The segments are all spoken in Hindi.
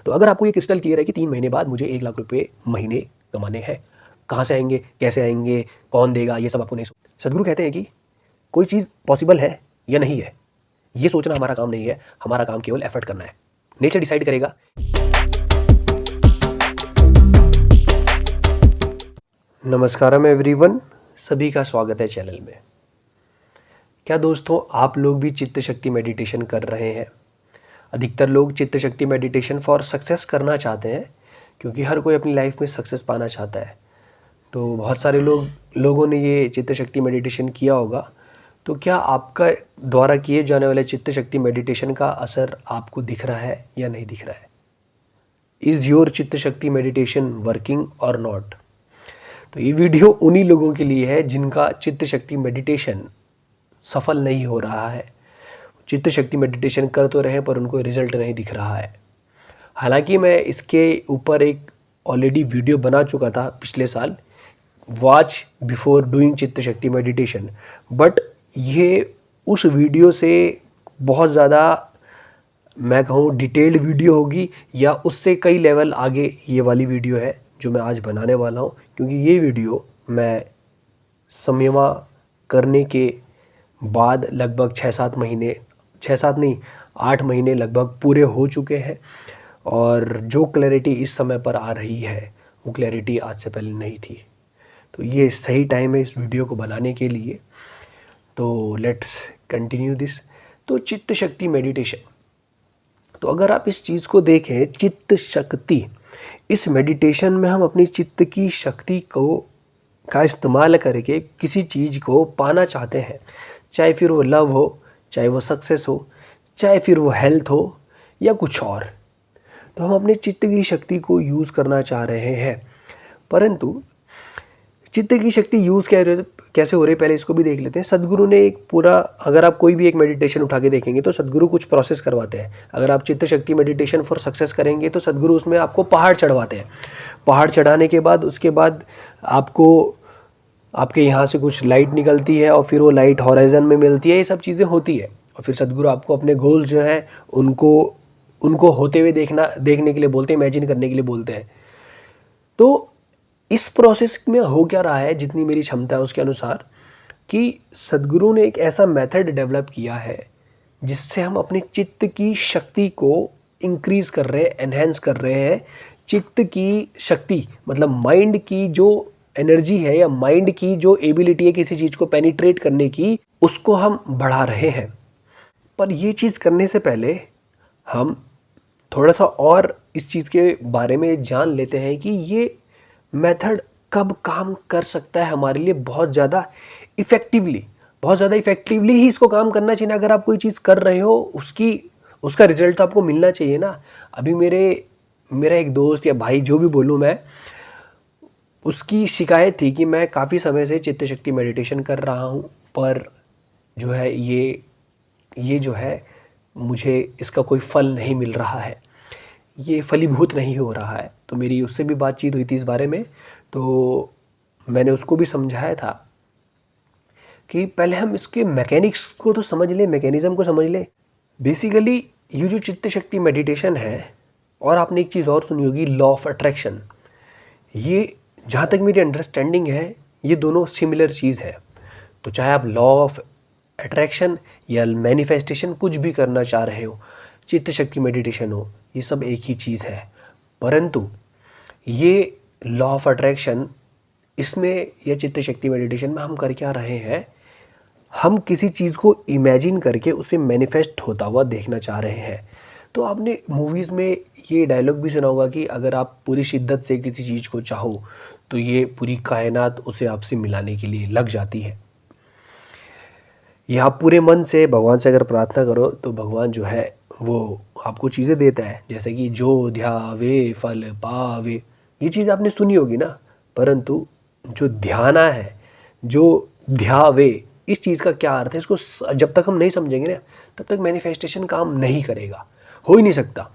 तो अगर आपको ये क्रिस्टल क्लियर है कि 3 महीने बाद मुझे 1 लाख रुपए महीने कमाने हैं, कहाँ से आएंगे, कैसे आएंगे, कौन देगा, ये सब आपको नहीं सदगुरु कहते हैं कि कोई चीज़ पॉसिबल है या नहीं है, ये सोचना हमारा काम नहीं है, हमारा काम केवल एफर्ट करना है। नेचर डिसाइड करेगा। नमस्कारम एवरीवन, सभी का स्वागत है चैनल में। क्या दोस्तों आप लोग भी चित्त शक्ति मेडिटेशन कर रहे हैं? अधिकतर लोग चित्त शक्ति मेडिटेशन फॉर सक्सेस करना चाहते हैं, क्योंकि हर कोई अपनी लाइफ में सक्सेस पाना चाहता है। तो बहुत सारे लोगों ने ये चित्त शक्ति मेडिटेशन किया होगा। तो क्या आपका द्वारा किए जाने वाले चित्त शक्ति मेडिटेशन का असर आपको दिख रहा है या नहीं दिख रहा है? इज़ योर चित्त शक्ति मेडिटेशन वर्किंग और नॉट? तो ये वीडियो उन्हीं लोगों के लिए है जिनका चित्त शक्ति मेडिटेशन सफल नहीं हो रहा है। चित्त शक्ति मेडिटेशन कर तो रहे पर उनको रिजल्ट नहीं दिख रहा है। हालांकि मैं इसके ऊपर एक ऑलरेडी वीडियो बना चुका था पिछले साल, वॉच बिफोर डूइंग चित्त शक्ति मेडिटेशन, बट ये उस वीडियो से बहुत ज़्यादा मैं कहूँ डिटेल्ड वीडियो होगी, या उससे कई लेवल आगे ये वाली वीडियो है जो मैं आज बनाने वाला हूँ। क्योंकि ये वीडियो मैं संयमा करने के बाद लगभग 6-7 महीने, 6-7 नहीं 8 महीने लगभग पूरे हो चुके हैं, और जो क्लैरिटी इस समय पर आ रही है वो क्लैरिटी आज से पहले नहीं थी। तो ये सही टाइम है इस वीडियो को बनाने के लिए। तो लेट्स कंटिन्यू दिस। तो चित्त शक्ति मेडिटेशन, तो अगर आप इस चीज़ को देखें, चित्त शक्ति, इस मेडिटेशन में हम अपनी चित्त की शक्ति का इस्तेमाल करके किसी चीज़ को पाना चाहते हैं, चाहे फिर वो लव हो, चाहे वो सक्सेस हो, चाहे फिर वो हेल्थ हो या कुछ और। तो हम अपने चित्त की शक्ति को यूज़ करना चाह रहे हैं, परंतु चित्त की शक्ति यूज़ कैसे हो रही है पहले इसको भी देख लेते हैं। सदगुरु ने एक पूरा, अगर आप कोई भी एक मेडिटेशन उठा के देखेंगे तो सदगुरु कुछ प्रोसेस करवाते हैं। अगर आप चित्त शक्ति मेडिटेशन फॉर सक्सेस करेंगे तो सदगुरु उसमें आपको पहाड़ चढ़वाते हैं। पहाड़ चढ़ाने के बाद उसके बाद आपको आपके यहाँ से कुछ लाइट निकलती है और फिर वो लाइट हॉराइजन में मिलती है, ये सब चीज़ें होती है। और फिर सदगुरु आपको अपने गोल्स जो हैं उनको होते हुए देखने के लिए बोलते हैं, इमेजिन करने के लिए बोलते हैं। तो इस प्रोसेस में हो क्या रहा है, जितनी मेरी क्षमता है उसके अनुसार, कि सदगुरु ने एक ऐसा मेथड डेवलप किया है जिससे हम अपने चित्त की शक्ति को इंक्रीज़ कर रहे हैं, एनहेंस कर रहे हैं। चित्त की शक्ति मतलब माइंड की जो एनर्जी है या माइंड की जो एबिलिटी है किसी चीज़ को पेनिट्रेट करने की, उसको हम बढ़ा रहे हैं। पर ये चीज़ करने से पहले हम थोड़ा सा और इस चीज़ के बारे में जान लेते हैं कि ये मेथड कब काम कर सकता है हमारे लिए बहुत ज़्यादा इफ़ेक्टिवली ही इसको काम करना चाहिए। अगर आप कोई चीज़ कर रहे हो उसका रिजल्ट तो आपको मिलना चाहिए ना। अभी मेरा एक दोस्त या भाई जो भी बोलूँ मैं, उसकी शिकायत थी कि मैं काफ़ी समय से चित्त शक्ति मेडिटेशन कर रहा हूँ, पर जो है ये जो है मुझे इसका कोई फल नहीं मिल रहा है, ये फलीभूत नहीं हो रहा है। तो मेरी उससे भी बातचीत हुई थी इस बारे में। तो मैंने उसको भी समझाया था कि पहले हम इसके मैकेनिक्स को तो समझ लें, मैकेनिज़्म को समझ लें। बेसिकली ये जो चित्त शक्ति मेडिटेशन है, और आपने एक चीज़ और सुनी होगी, लॉ ऑफ अट्रैक्शन। ये जहाँ तक मेरी अंडरस्टैंडिंग है ये दोनों सिमिलर चीज़ है। तो चाहे आप लॉ ऑफ अट्रैक्शन या मैनिफेस्टेशन कुछ भी करना चाह रहे हो, चित्त शक्ति मेडिटेशन हो, ये सब एक ही चीज़ है। परंतु ये लॉ ऑफ अट्रैक्शन, इसमें या चित्त शक्ति मेडिटेशन में हम कर क्या रहे हैं, हम किसी चीज़ को इमेजिन करके उसे मैनिफेस्ट होता हुआ देखना चाह रहे हैं। तो आपने मूवीज़ में ये डायलॉग भी सुना होगा कि अगर आप पूरी शिद्दत से किसी चीज़ को चाहो तो ये पूरी कायनात उसे आपसे मिलाने के लिए लग जाती है। या आप पूरे मन से भगवान से अगर प्रार्थना करो तो भगवान जो है वो आपको चीज़ें देता है, जैसे कि जो ध्यावे फल पावे, ये चीज़ आपने सुनी होगी ना। परंतु जो ध्याना है, जो ध्यावे, इस चीज़ का क्या अर्थ है, इसको जब तक हम नहीं समझेंगे ना तब तक मैनिफेस्टेशन काम नहीं करेगा, हो ही नहीं सकता।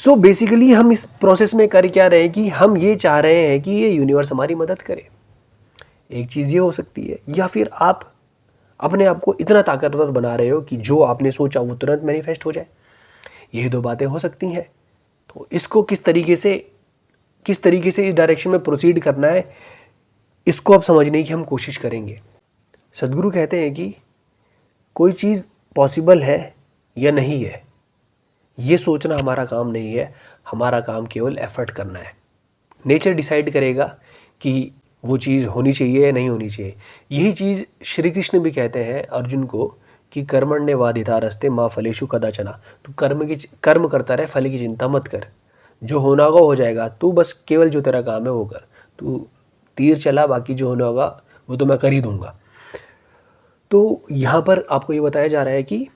सो बेसिकली हम इस प्रोसेस में कर क्या रहे हैं कि हम ये चाह रहे हैं कि ये यूनिवर्स हमारी मदद करे। एक चीज़ ये हो सकती है, या फिर आप अपने आप को इतना ताकतवर बना रहे हो कि जो आपने सोचा वो तुरंत मैनिफेस्ट हो जाए। यही दो बातें हो सकती हैं। तो इसको किस तरीके से इस डायरेक्शन में प्रोसीड करना है, इसको अब समझने की हम कोशिश करेंगे। सद्गुरु कहते हैं कि कोई चीज़ पॉसिबल है या नहीं है, ये सोचना हमारा काम नहीं है, हमारा काम केवल एफर्ट करना है। नेचर डिसाइड करेगा कि वो चीज़ होनी चाहिए या नहीं होनी चाहिए। यही चीज़ श्री कृष्ण भी कहते हैं अर्जुन को कि कर्मण्य वाधिता रस्ते माँ फलेषु कदाचना। तू कर्म करता रहे, फल की चिंता मत कर, जो होना होगा हो जाएगा, तू बस केवल जो तेरा काम है वो कर, तू तीर चला, बाकी जो होना होगा वो तो मैं कर ही दूंगा। तो यहाँ पर आपको ये बताया जा रहा है कि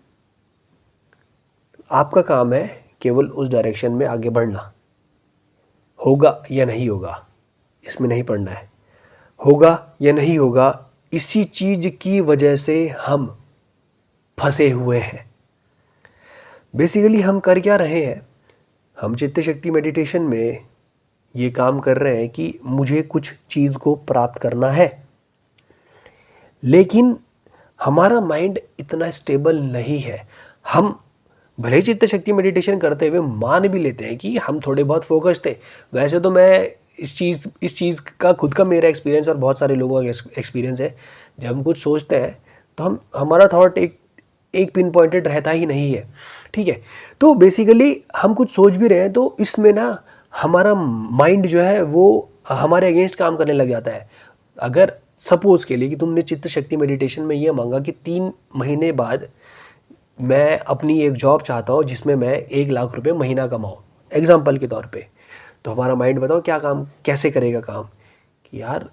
आपका काम है केवल उस डायरेक्शन में आगे बढ़ना। होगा या नहीं होगा इसमें नहीं पड़ना है, होगा या नहीं होगा इसी चीज़ की वजह से हम फंसे हुए हैं। बेसिकली हम कर क्या रहे हैं, हम चित्त शक्ति मेडिटेशन में ये काम कर रहे हैं कि मुझे कुछ चीज़ को प्राप्त करना है, लेकिन हमारा माइंड इतना स्टेबल नहीं है। हम भले चित्त शक्ति मेडिटेशन करते हुए मान भी लेते हैं कि हम थोड़े बहुत फोकस थे। वैसे तो मैं इस चीज़ का खुद का मेरा एक्सपीरियंस और बहुत सारे लोगों का एक्सपीरियंस है, जब हम कुछ सोचते हैं तो हमारा थॉट एक पिन पॉइंटेड रहता ही नहीं है। ठीक है, तो बेसिकली हम कुछ सोच भी रहे हैं तो इसमें ना हमारा माइंड जो है वो हमारे अगेंस्ट काम करने लग जाता है। अगर सपोज के लिए कि तुमने चित्त शक्ति मेडिटेशन में ये मांगा कि 3 महीने बाद मैं अपनी एक जॉब चाहता हूँ जिसमें मैं 1 लाख रुपए महीना कमाऊँ, एग्जाम्पल के तौर पे, तो हमारा माइंड बताओ क्या काम कैसे करेगा काम कि यार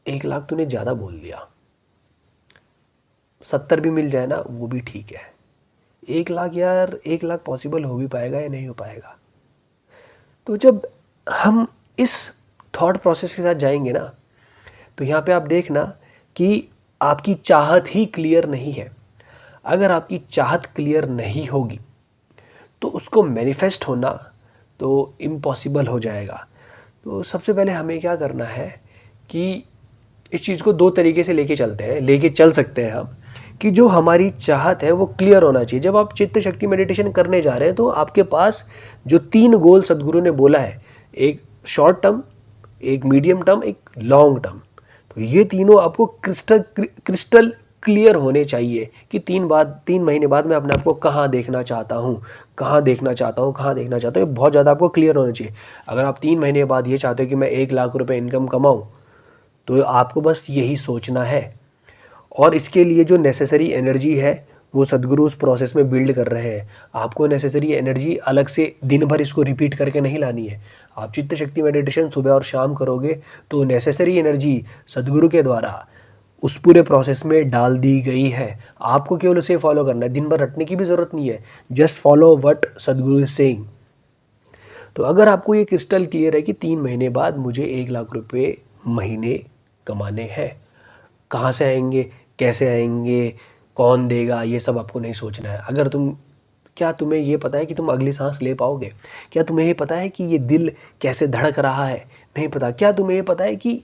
1 लाख तूने ज़्यादा बोल दिया, 70 भी मिल जाए ना वो भी ठीक है, 1 लाख यार 1 लाख पॉसिबल हो भी पाएगा या नहीं हो पाएगा। तो जब हम इस थॉट प्रोसेस के साथ जाएंगे ना, तो यहाँ पे आप देखना कि आपकी चाहत ही क्लियर नहीं है। अगर आपकी चाहत क्लियर नहीं होगी तो उसको मैनिफेस्ट होना तो इम्पॉसिबल हो जाएगा। तो सबसे पहले हमें क्या करना है कि इस चीज़ को 2 तरीके से लेके चल सकते हैं हम, कि जो हमारी चाहत है वो क्लियर होना चाहिए। जब आप चित्त शक्ति मेडिटेशन करने जा रहे हैं तो आपके पास जो 3 गोल सद्गुरु ने बोला है, एक शॉर्ट टर्म, एक मीडियम टर्म, एक लॉन्ग टर्म, तो ये तीनों आपको क्रिस्टल क्लियर होने चाहिए कि 3 महीने बाद मैं अपने आप को कहाँ देखना चाहता हूँ, ये बहुत ज़्यादा आपको क्लियर होना चाहिए। अगर आप 3 महीने बाद ये चाहते हो कि मैं 1 लाख रुपए इनकम कमाऊँ, तो आपको बस यही सोचना है, और इसके लिए जो नेसेसरी एनर्जी है वो सद्गुरु उस प्रोसेस में बिल्ड कर रहे हैं। आपको नेसेसरी एनर्जी अलग से दिन भर इसको रिपीट करके नहीं लानी है। आप चित्त शक्ति मेडिटेशन सुबह और शाम करोगे तो नेसेसरी एनर्जी सद्गुरु के द्वारा उस पूरे प्रोसेस में डाल दी गई है। आपको केवल उसे फॉलो करना है, दिन भर रटने की भी ज़रूरत नहीं है, just follow what Sadhguru is saying. तो अगर आपको ये क्रिस्टल क्लियर है कि 3 महीने बाद मुझे 1 लाख रुपए महीने कमाने हैं, कहाँ से आएंगे, कैसे आएंगे, कौन देगा, ये सब आपको नहीं सोचना है। अगर क्या तुम्हें ये पता है कि तुम अगली सांस ले पाओगे? क्या तुम्हें ये पता है कि ये दिल कैसे धड़क रहा है? नहीं पता। क्या तुम्हें ये पता है कि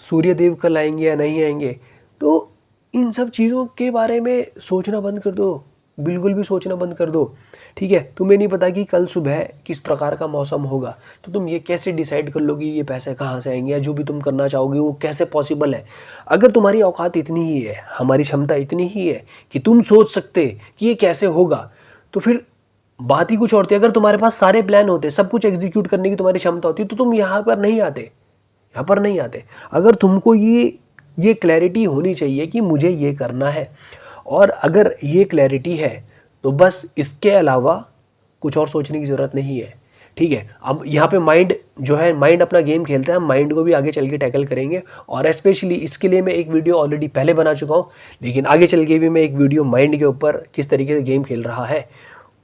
सूर्य देव कल आएंगे या नहीं आएंगे? तो इन सब चीज़ों के बारे में सोचना बंद कर दो, बिल्कुल भी सोचना बंद कर दो। ठीक है, तुम्हें नहीं पता कि कल सुबह किस प्रकार का मौसम होगा, तो तुम ये कैसे डिसाइड कर लोगे ये पैसे कहाँ से आएंगे, या जो भी तुम करना चाहोगे वो कैसे पॉसिबल है? अगर तुम्हारी औकात इतनी ही है, हमारी क्षमता इतनी ही है कि तुम सोच सकते कि ये कैसे होगा, तो फिर बात ही कुछ और थी। अगर तुम्हारे पास सारे प्लान होते, सब कुछ एग्जीक्यूट करने की तुम्हारी क्षमता होती, तो तुम यहाँ पर नहीं आते। अगर तुमको ये क्लैरिटी होनी चाहिए कि मुझे ये करना है, और अगर ये क्लैरिटी है तो बस इसके अलावा कुछ और सोचने की ज़रूरत नहीं है। ठीक है, अब यहाँ पे माइंड अपना गेम खेलता है, हम माइंड को भी आगे चल के टैकल करेंगे, और स्पेशली इसके लिए मैं एक वीडियो ऑलरेडी पहले बना चुका हूँ, लेकिन आगे चल के भी मैं एक वीडियो माइंड के ऊपर किस तरीके से गेम खेल रहा है,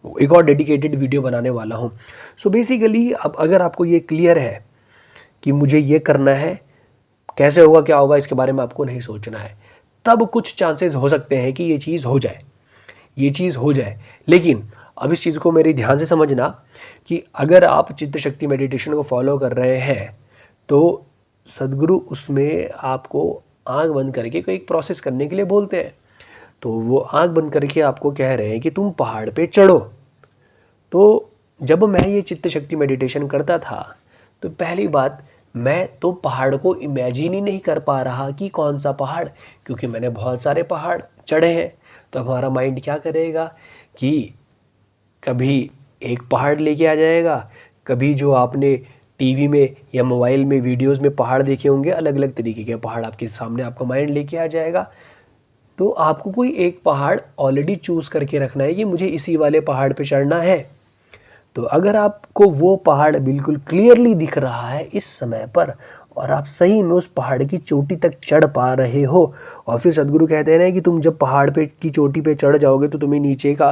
एक और डेडिकेटेड वीडियो बनाने वाला हूँ। सो बेसिकली अब अगर आपको ये क्लियर है कि मुझे ये करना है, कैसे होगा क्या होगा इसके बारे में आपको नहीं सोचना है, तब कुछ चांसेस हो सकते हैं कि ये चीज़ हो जाए। लेकिन अब इस चीज़ को मेरे ध्यान से समझना कि अगर आप चित्त शक्ति मेडिटेशन को फॉलो कर रहे हैं तो सद्गुरु उसमें आपको आंख बंद करके कोई एक प्रोसेस करने के लिए बोलते हैं। तो वो आंख बंद करके आपको कह रहे हैं कि तुम पहाड़ पे चढ़ो। तो जब मैं ये चित्त शक्ति मेडिटेशन करता था तो पहली बात, मैं तो पहाड़ को इमेजिन ही नहीं कर पा रहा कि कौन सा पहाड़, क्योंकि मैंने बहुत सारे पहाड़ चढ़े हैं। तो हमारा माइंड क्या करेगा कि कभी एक पहाड़ लेके आ जाएगा, कभी जो आपने टीवी में या मोबाइल में वीडियोस में पहाड़ देखे होंगे, अलग अलग तरीके के पहाड़ आपके सामने आपका माइंड लेके आ जाएगा। तो आपको कोई एक पहाड़ ऑलरेडी चूज़ करके रखना है कि मुझे इसी वाले पहाड़ पे चढ़ना है। तो अगर आपको वो पहाड़ बिल्कुल क्लियरली दिख रहा है इस समय पर, और आप सही में उस पहाड़ की चोटी तक चढ़ पा रहे हो, और फिर सदगुरु कहते हैं ना कि तुम जब पहाड़ पे की चोटी पे चढ़ जाओगे तो तुम्हें नीचे का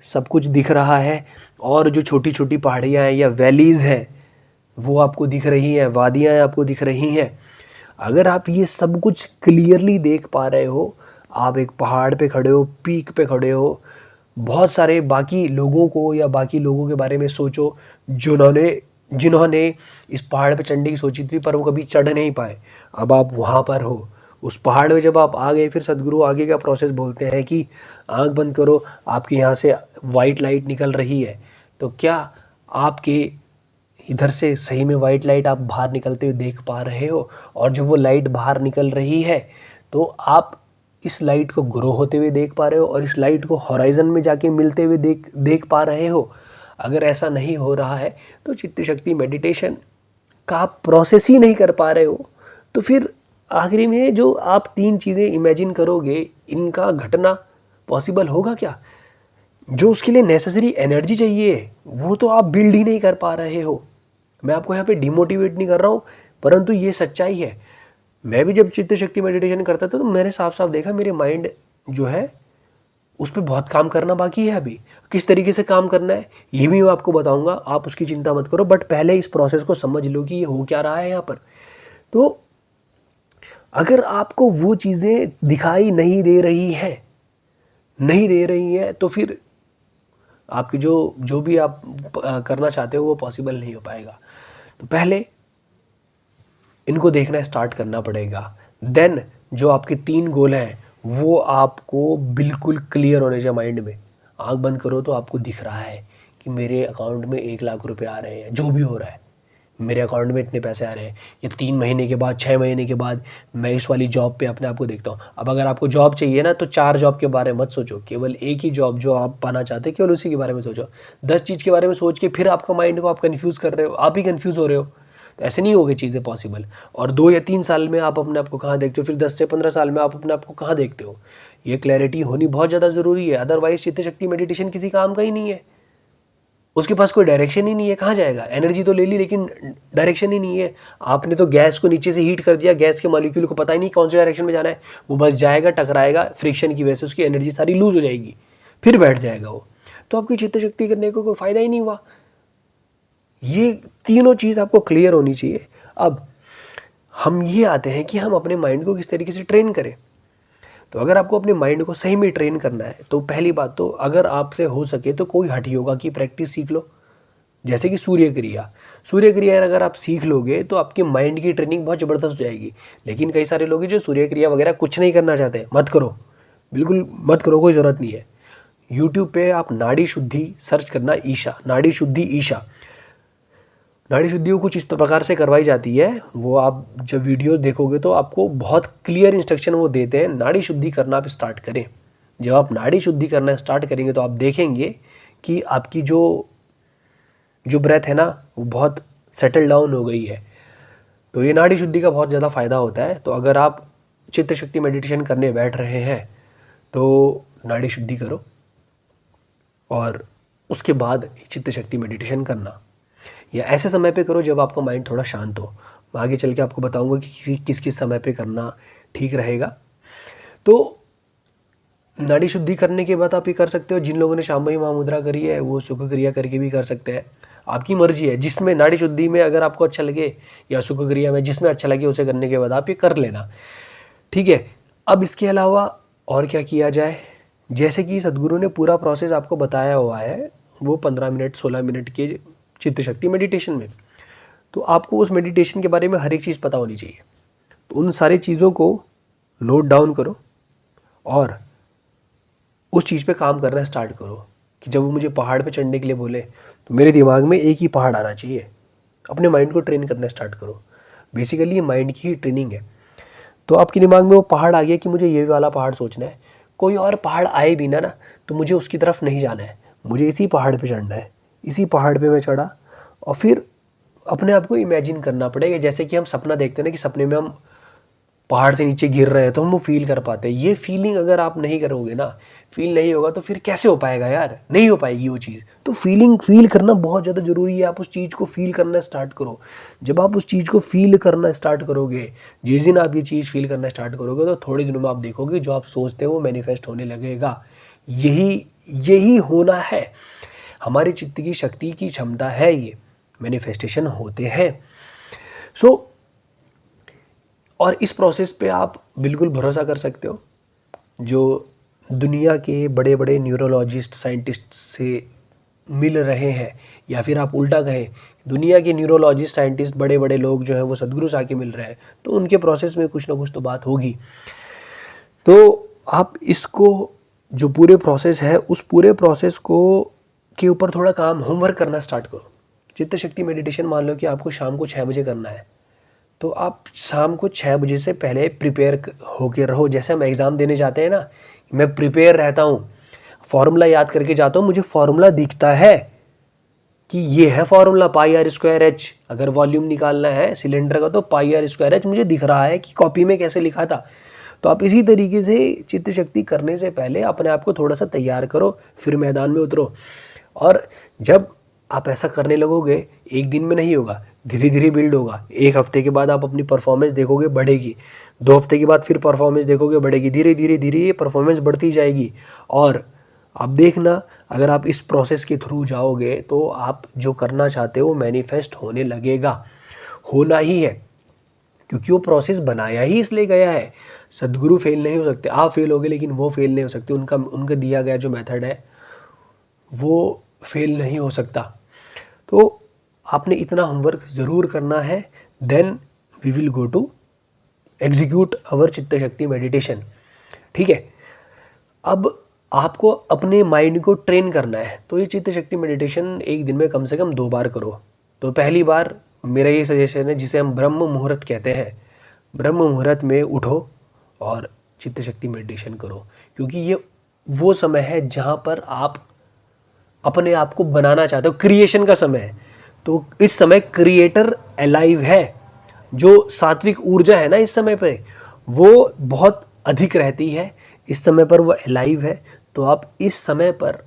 सब कुछ दिख रहा है, और जो छोटी छोटी पहाड़ियाँ हैं या वैलीज़ हैं वो आपको दिख रही हैं, वादियाँ आपको दिख रही हैं। अगर आप ये सब कुछ क्लियरली देख पा रहे हो, आप एक पहाड़ पे खड़े हो, पीक पे खड़े हो, बहुत सारे बाकी लोगों को या बाकी लोगों के बारे में सोचो जिन्होंने जिन्होंने इस पहाड़ पे चढ़ने की सोची थी पर वो कभी चढ़ नहीं पाए। अब आप वहाँ पर हो, उस पहाड़ में जब आप आ गए, फिर सदगुरु आगे का प्रोसेस बोलते हैं कि आंख बंद करो, आपके यहाँ से वाइट लाइट निकल रही है। तो क्या आपके इधर से सही में वाइट लाइट आप बाहर निकलते हुए देख पा रहे हो? और जब वो लाइट बाहर निकल रही है तो आप इस लाइट को ग्रो होते हुए देख पा रहे हो, और इस लाइट को हॉराइजन में जाके मिलते हुए देख पा रहे हो? अगर ऐसा नहीं हो रहा है तो चित्त शक्ति मेडिटेशन का आप प्रोसेस ही नहीं कर पा रहे हो। तो फिर आखिरी में जो आप 3 चीज़ें इमेजिन करोगे, इनका घटना पॉसिबल होगा क्या? जो उसके लिए नेसेसरी एनर्जी चाहिए वो तो आप बिल्ड ही नहीं कर पा रहे हो। मैं आपको यहाँ पे डिमोटिवेट नहीं कर रहा हूँ, परंतु ये सच्चाई है। मैं भी जब चित्त शक्ति मेडिटेशन करता था तो मैंने साफ साफ देखा मेरे माइंड जो है उस पर बहुत काम करना बाकी है। अभी किस तरीके से काम करना है ये भी मैं आपको बताऊंगा, आप उसकी चिंता मत करो। बट पहले इस प्रोसेस को समझ लो कि ये हो क्या रहा है यहाँ पर। तो अगर आपको वो चीज़ें दिखाई नहीं दे रही है तो फिर आपकी जो भी आप करना चाहते हो वो पॉसिबल नहीं हो पाएगा। तो पहले इनको देखना स्टार्ट करना पड़ेगा। देन जो आपके 3 गोल हैं वो आपको बिल्कुल क्लियर होने चाहिए माइंड में। आंख बंद करो तो आपको दिख रहा है कि मेरे अकाउंट में 1 लाख रुपए आ रहे हैं, जो भी हो रहा है मेरे अकाउंट में इतने पैसे आ रहे हैं। या 3 महीने के बाद, 6 महीने के बाद मैं इस वाली जॉब पे अपने आप को देखता हूँ। अब अगर आपको जॉब चाहिए ना तो 4 जॉब के बारे में मत सोचो, केवल एक ही जॉब जो आप पाना चाहते हो केवल उसी के बारे में सोचो। 10 चीज़ के बारे में सोच के फिर आपका माइंड को आप कन्फ्यूज़ कर रहे हो, आप ही कन्फ्यूज़ हो रहे हो। तो ऐसे नहीं होगी चीज़ें पॉसिबल। और 2 या 3 साल में आप अपने आप को कहाँ देखते हो, फिर 10 से 15 साल में आप अपने आप को कहाँ देखते हो, ये क्लैरिटी होनी बहुत ज़्यादा ज़रूरी है। अदरवाइज चित्त शक्ति मेडिटेशन किसी काम का ही नहीं है। उसके पास कोई डायरेक्शन ही नहीं है, कहाँ जाएगा? एनर्जी तो ले ली लेकिन डायरेक्शन ही नहीं है। आपने तो गैस को नीचे से हीट कर दिया, गैस के मॉलिक्यूल को पता ही नहीं कौन से डायरेक्शन में जाना है, वो बस जाएगा, टकराएगा, फ्रिक्शन की वजह से उसकी एनर्जी सारी लूज हो जाएगी, फिर बैठ जाएगा वो। तो आपकी चित्त शक्ति करने को कोई फ़ायदा ही नहीं हुआ। ये तीनों चीज़ आपको क्लियर होनी चाहिए। अब हम ये आते हैं कि हम अपने माइंड को किस तरीके से ट्रेन करें। तो अगर आपको अपने माइंड को सही में ट्रेन करना है तो पहली बात तो अगर आपसे हो सके तो कोई हठ योगा की प्रैक्टिस सीख लो, जैसे कि सूर्य क्रिया अगर आप सीख लोगे तो आपके माइंड की ट्रेनिंग बहुत ज़बरदस्त हो जाएगी। लेकिन कई सारे लोग हैं जो सूर्य क्रिया वगैरह कुछ नहीं करना चाहते, मत करो, बिल्कुल मत करो, कोई ज़रूरत नहीं है। यूट्यूब पे आप नाड़ी शुद्धि सर्च करना, ईशा, नाड़ी शुद्धि ईशा। नाड़ी शुद्धि को कुछ इस प्रकार से करवाई जाती है, वो आप जब वीडियो देखोगे तो आपको बहुत क्लियर इंस्ट्रक्शन वो देते हैं। नाड़ी शुद्धि करना आप स्टार्ट करें। जब आप नाड़ी शुद्धि करना स्टार्ट करेंगे तो आप देखेंगे कि आपकी जो ब्रेथ है ना वो बहुत सेटल डाउन हो गई है। तो ये नाड़ी शुद्धि का बहुत ज़्यादा फ़ायदा होता है। तो अगर आप चित्त शक्ति मेडिटेशन करने बैठ रहे हैं तो नाड़ी शुद्धि करो और उसके बाद चित्त शक्ति मेडिटेशन करना, या ऐसे समय पे करो जब आपका माइंड थोड़ा शांत हो। मैं आगे चल के आपको बताऊंगा कि किस किस समय पे करना ठीक रहेगा। तो नाड़ी शुद्धि करने के बाद आप ये कर सकते हो, जिन लोगों ने शांभवी महामुद्रा करी है वो सुख क्रिया करके भी कर सकते हैं, आपकी मर्जी है। जिसमें नाड़ी शुद्धि में अगर आपको अच्छा लगे या सुख क्रिया में जिसमें अच्छा लगे उसे करने के बाद आप ये कर लेना, ठीक है। अब इसके अलावा और क्या किया जाए, जैसे कि सदगुरु ने पूरा प्रोसेस आपको बताया हुआ है वो 15 मिनट 16 मिनट के चित्त शक्ति मेडिटेशन में। तो आपको उस मेडिटेशन के बारे में हर एक चीज़ पता होनी चाहिए। तो उन सारी चीज़ों को नोट डाउन करो और उस चीज़ पे काम करना स्टार्ट करो कि जब वो मुझे पहाड़ पे चढ़ने के लिए बोले तो मेरे दिमाग में एक ही पहाड़ आना चाहिए। अपने माइंड को ट्रेन करना स्टार्ट करो। बेसिकली ये माइंड की ही ट्रेनिंग है। तो आपके दिमाग में वो पहाड़ आ गया कि मुझे ये वाला पहाड़ सोचना है, कोई और पहाड़ आए भी ना तो मुझे उसकी तरफ नहीं जाना है, मुझे इसी पहाड़ पे चढ़ना है। इसी पहाड़ पे मैं चढ़ा और फिर अपने आप को इमेजिन करना पड़ेगा। जैसे कि हम सपना देखते हैं ना, कि सपने में हम पहाड़ से नीचे गिर रहे हैं तो हम वो फील कर पाते हैं। ये फीलिंग अगर आप नहीं करोगे ना, फील नहीं होगा तो फिर कैसे हो पाएगा यार, नहीं हो पाएगी वो चीज़। तो फील करना बहुत ज़्यादा ज़रूरी है। आप उस चीज़ को फील करना स्टार्ट करो। जब आप उस चीज़ को फील करना स्टार्ट करोगे, जिस दिन आप ये चीज़ फील करना स्टार्ट करोगे, तो थोड़े दिनों में आप देखोगे जो आप सोचते हो वो मैनिफेस्ट होने लगेगा। यही यही होना है। हमारी चित्त की शक्ति की क्षमता है, ये मैनिफेस्टेशन होते हैं। सो और इस प्रोसेस पे आप बिल्कुल भरोसा कर सकते हो। जो दुनिया के बड़े बड़े न्यूरोलॉजिस्ट साइंटिस्ट से मिल रहे हैं, या फिर आप उल्टा कहें, दुनिया के न्यूरोलॉजिस्ट साइंटिस्ट बड़े बड़े लोग जो हैं वो सदगुरु से आके मिल रहे हैं, तो उनके प्रोसेस में कुछ ना कुछ तो बात होगी। तो आप इसको, जो पूरे प्रोसेस है, उस पूरे प्रोसेस को के ऊपर थोड़ा काम, होमवर्क करना स्टार्ट करो। चित्त शक्ति मेडिटेशन मान लो कि आपको शाम को 6 बजे करना है, तो आप शाम को 6 बजे से पहले प्रिपेयर होके रहो। जैसे हम एग्ज़ाम देने जाते हैं ना, मैं प्रिपेयर रहता हूँ, फॉर्मूला याद करके जाता हूँ, मुझे फॉर्मूला दिखता है कि ये है फॉर्मूला πr²h। अगर वॉल्यूम निकालना है सिलेंडर का तो πr²h मुझे दिख रहा है कि कॉपी में कैसे लिखा था। तो आप इसी तरीके से चित्त शक्ति करने से पहले अपने आप को थोड़ा सा तैयार करो, फिर मैदान में उतरो। और जब आप ऐसा करने लगोगे, एक दिन में नहीं होगा, धीरे धीरे बिल्ड होगा। एक हफ्ते के बाद आप अपनी परफॉर्मेंस देखोगे बढ़ेगी, 2 हफ्ते के बाद फिर परफॉर्मेंस देखोगे बढ़ेगी, धीरे धीरे धीरे ये परफॉर्मेंस बढ़ती जाएगी। और आप देखना, अगर आप इस प्रोसेस के थ्रू जाओगे तो आप जो करना चाहते हो मैनिफेस्ट होने लगेगा, होना ही है। क्योंकि वो प्रोसेस बनाया ही इसलिए गया है। सदगुरु फेल नहीं हो सकते, आप फेल होगे लेकिन वो फेल नहीं हो सकते। उनका दिया गया जो मेथड है वो फेल नहीं हो सकता। तो आपने इतना होमवर्क ज़रूर करना है, then we will go to execute our Chitta Shakti meditation. ठीक है, अब आपको अपने माइंड को ट्रेन करना है। तो ये चित्त शक्ति मेडिटेशन एक दिन में कम से कम 2 बार करो। तो पहली बार मेरा ये सजेशन है, जिसे हम ब्रह्म मुहूर्त कहते हैं, ब्रह्म मुहूर्त में उठो और चित्त शक्ति मेडिटेशन करो। क्योंकि ये वो समय है जहाँ पर आप अपने आप को बनाना चाहते हो, क्रिएशन का समय है। तो इस समय क्रिएटर अलाइव है। जो सात्विक ऊर्जा है ना इस समय पे, वो बहुत अधिक रहती है इस समय पर, वो अलाइव है। तो आप इस समय पर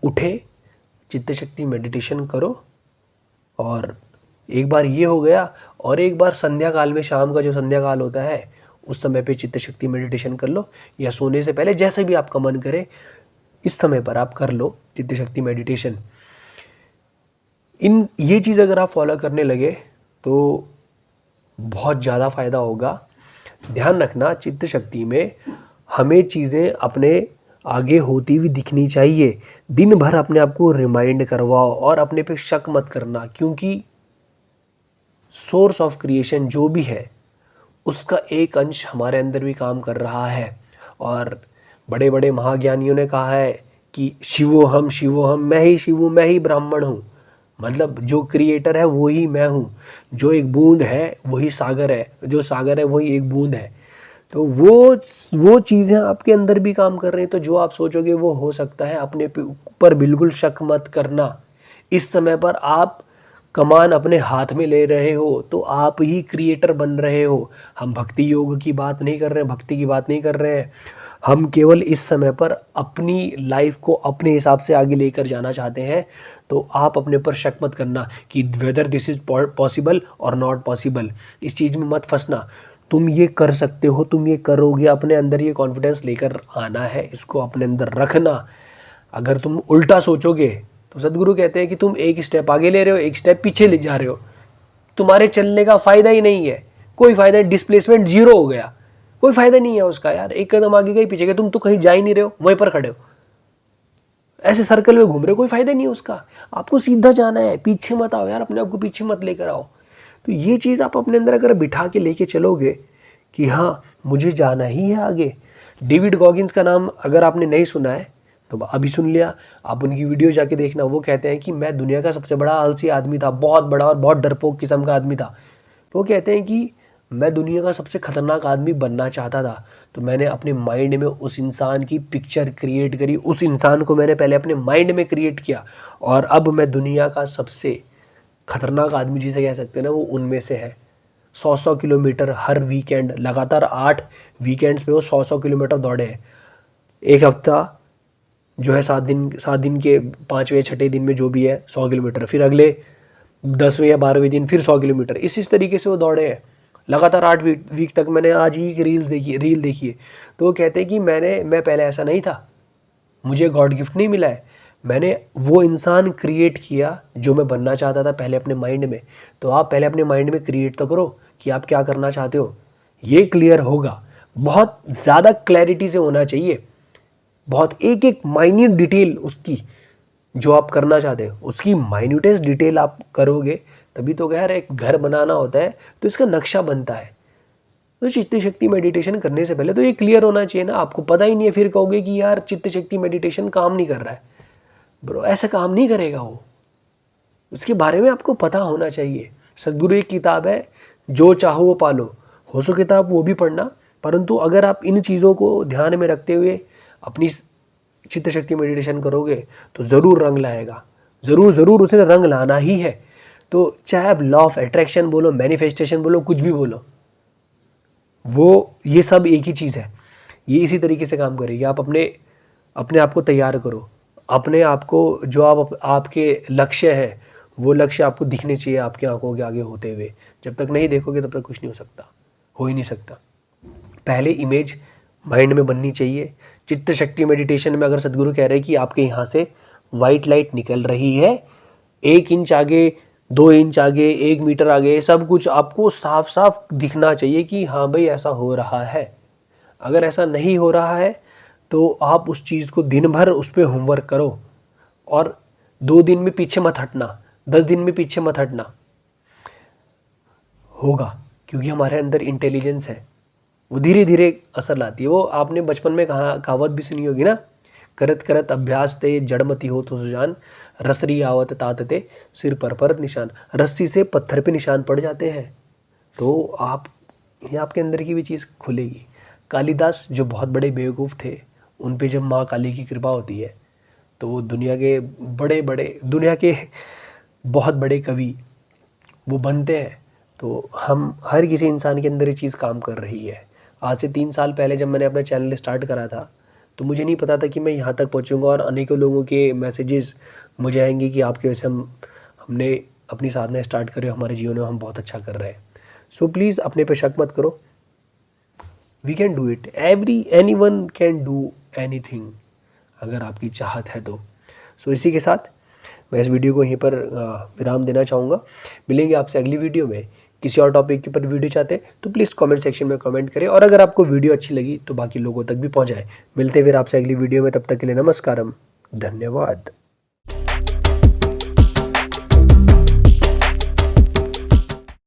उठे, चित्त शक्ति मेडिटेशन करो। और एक बार ये हो गया, और एक बार संध्या काल में, शाम का जो संध्या काल होता है उस समय पे चित्त शक्ति मेडिटेशन कर लो, या सोने से पहले, जैसे भी आपका मन करे इस समय पर आप कर लो चित्त शक्ति मेडिटेशन। ये चीज़ अगर आप फॉलो करने लगे तो बहुत ज़्यादा फ़ायदा होगा। ध्यान रखना, चित्त शक्ति में हमें चीज़ें अपने आगे होती हुई दिखनी चाहिए। दिन भर अपने आप को रिमाइंड करवाओ और अपने पे शक मत करना, क्योंकि सोर्स ऑफ क्रिएशन जो भी है उसका एक अंश हमारे अंदर भी काम कर रहा है। और बड़े बड़े महाज्ञानियों ने कहा है कि शिवोहम शिवोहम, मैं ही शिव हूँ, मैं ही ब्राह्मण हूँ। मतलब जो क्रिएटर है वो ही मैं हूँ, जो एक बूंद है वही सागर है, जो सागर है वही एक बूंद है। तो वो चीज़ें आपके अंदर भी काम कर रही हैं। तो जो आप सोचोगे वो हो सकता है। अपने ऊपर बिल्कुल शक मत करना। इस समय पर आप कमान अपने हाथ में ले रहे हो तो आप ही क्रिएटर बन रहे हो। हम भक्ति योग की बात नहीं कर रहे हैं, भक्ति की बात नहीं कर रहे हैं। हम केवल इस समय पर अपनी लाइफ को अपने हिसाब से आगे लेकर जाना चाहते हैं। तो आप अपने पर शक मत करना कि वेदर दिस इज़ पॉसिबल और नॉट पॉसिबल। इस चीज़ में मत फंसना। तुम ये कर सकते हो, तुम ये करोगे, अपने अंदर ये कॉन्फिडेंस लेकर आना है, इसको अपने अंदर रखना। अगर तुम उल्टा सोचोगे तो सदगुरु कहते हैं कि तुम एक स्टेप आगे ले रहे हो, एक स्टेप पीछे ले जा रहे हो, तुम्हारे चलने का फ़ायदा ही नहीं है। कोई फ़ायदा नहीं, डिस्प्लेसमेंट 0 हो गया, कोई फ़ायदा नहीं है उसका यार। एक कदम आगे गए पीछे गए, तुम तो कहीं जा ही नहीं रहे हो, वहीं पर खड़े हो, ऐसे सर्कल में घूम रहे हो, कोई फ़ायदा नहीं है उसका। आपको सीधा जाना है, पीछे मत आओ यार, अपने आप को पीछे मत लेकर आओ। तो ये चीज़ आप अपने अंदर अगर बिठा के लेके चलोगे कि हाँ मुझे जाना ही है आगे। डेविड गॉगिन्स का नाम अगर आपने नहीं सुना है तो अभी सुन लिया, आप उनकी वीडियो जाके देखना। वो कहते हैं कि मैं दुनिया का सबसे बड़ा आलसी आदमी था, बहुत बड़ा और बहुत डरपोक किस्म का आदमी था। वो कहते हैं कि मैं दुनिया का सबसे खतरनाक आदमी बनना चाहता था, तो मैंने अपने माइंड में उस इंसान की पिक्चर क्रिएट करी, उस इंसान को मैंने पहले अपने माइंड में क्रिएट किया, और अब मैं दुनिया का सबसे खतरनाक आदमी जिसे कह सकते हैं ना, वो उनमें से है। 100 किलोमीटर हर वीकेंड, लगातार 8 वीकेंड्स पे वो 100 किलोमीटर दौड़े हैं। एक हफ्ता जो है 7 दिन के 5वें 6ठे दिन में जो भी है 100 किलोमीटर, फिर अगले 10वें या 12वें दिन फिर 100 किलोमीटर, इस तरीके से वो दौड़े हैं लगातार 8 वीक तक। मैंने आज ही एक रील देखी है। तो वो कहते हैं कि मैं पहले ऐसा नहीं था, मुझे गॉड गिफ्ट नहीं मिला है, मैंने वो इंसान क्रिएट किया जो मैं बनना चाहता था पहले अपने माइंड में। तो आप पहले अपने माइंड में क्रिएट तो करो कि आप क्या करना चाहते हो, ये क्लियर होगा। बहुत ज़्यादा क्लैरिटी से होना चाहिए, बहुत एक एक माइन्यूट डिटेल उसकी जो आप करना चाहते हो, उसकी माइन्यूटेस्ट डिटेल आप करोगे, तभी तो यार एक घर बनाना होता है तो इसका नक्शा बनता है। तो चित्त शक्ति मेडिटेशन करने से पहले तो ये क्लियर होना चाहिए ना। आपको पता ही नहीं है, फिर कहोगे कि यार चित्त शक्ति मेडिटेशन काम नहीं कर रहा है। ब्रो ऐसा काम नहीं करेगा वो, उसके बारे में आपको पता होना चाहिए। सदगुरु एक किताब है, जो चाहो वो पालो, हो सो किताब वो भी पढ़ना। परंतु अगर आप इन चीज़ों को ध्यान में रखते हुए अपनी चित्त शक्ति मेडिटेशन करोगे तो ज़रूर रंग लाएगा, ज़रूर उसने रंग लाना ही है। तो चाहे आप लॉ ऑफ अट्रैक्शन बोलो, मैनिफेस्टेशन बोलो, कुछ भी बोलो, वो ये सब एक ही चीज़ है। ये इसी तरीके से काम करेगी। आप अपने आप को तैयार करो, अपने आप को जो आपके लक्ष्य है वो लक्ष्य आपको दिखने चाहिए आपकी आंखों के आगे होते हुए। जब तक नहीं देखोगे तब तक कुछ नहीं हो सकता, हो ही नहीं सकता। पहले इमेज माइंड में बननी चाहिए। चित्त शक्ति मेडिटेशन में अगर सदगुरु कह रहे हैं कि आपके यहाँ से वाइट लाइट निकल रही है, 1 इंच आगे, 2 इंच आगे, 1 मीटर आगे, सब कुछ आपको साफ साफ दिखना चाहिए कि हाँ भाई ऐसा हो रहा है। अगर ऐसा नहीं हो रहा है तो आप उस चीज़ को दिन भर उस पर होमवर्क करो, और 2 दिन में पीछे मत हटना, 10 दिन में पीछे मत हटना। होगा, क्योंकि हमारे अंदर इंटेलिजेंस है, वो धीरे धीरे असर लाती है। वो आपने बचपन में कहावत भी सुनी होगी ना, करत करत अभ्यास ते जड़मती हो तो सुजान, रसरी आवत तातते सिर पर निशान। रस्सी से पत्थर पे निशान पड़ जाते हैं, तो ये आपके अंदर की भी चीज़ खुलेगी। कालिदास जो बहुत बड़े बेवकूफ़ थे, उन पे जब माँ काली की कृपा होती है तो वो दुनिया के बहुत बड़े कवि वो बनते हैं। तो हम हर किसी इंसान के अंदर ये चीज़ काम कर रही है। आज से 3 साल पहले जब मैंने अपना चैनल स्टार्ट करा था तो मुझे नहीं पता था कि मैं यहाँ तक पहुँचूँगा, और अनेकों लोगों के मैसेजेस मुझे आएंगे कि आपकी वजह से हमने अपनी साधना स्टार्ट करी, हमारे जीवन में हम बहुत अच्छा कर रहे हैं। सो प्लीज़ अपने पे शक मत करो, we can do it, anyone can do anything, अगर आपकी चाहत है तो। सो इसी के साथ मैं इस वीडियो को यहीं पर विराम देना चाहूँगा। मिलेंगे आपसे अगली वीडियो में। किसी और टॉपिक के ऊपर वीडियो चाहते हैं तो प्लीज़ कमेंट सेक्शन में कमेंट करें, और अगर आपको वीडियो अच्छी लगी तो बाकी लोगों तक भी पहुँचाएं। मिलते फिर आपसे अगली वीडियो में, तब तक के लिए नमस्कारम, धन्यवाद।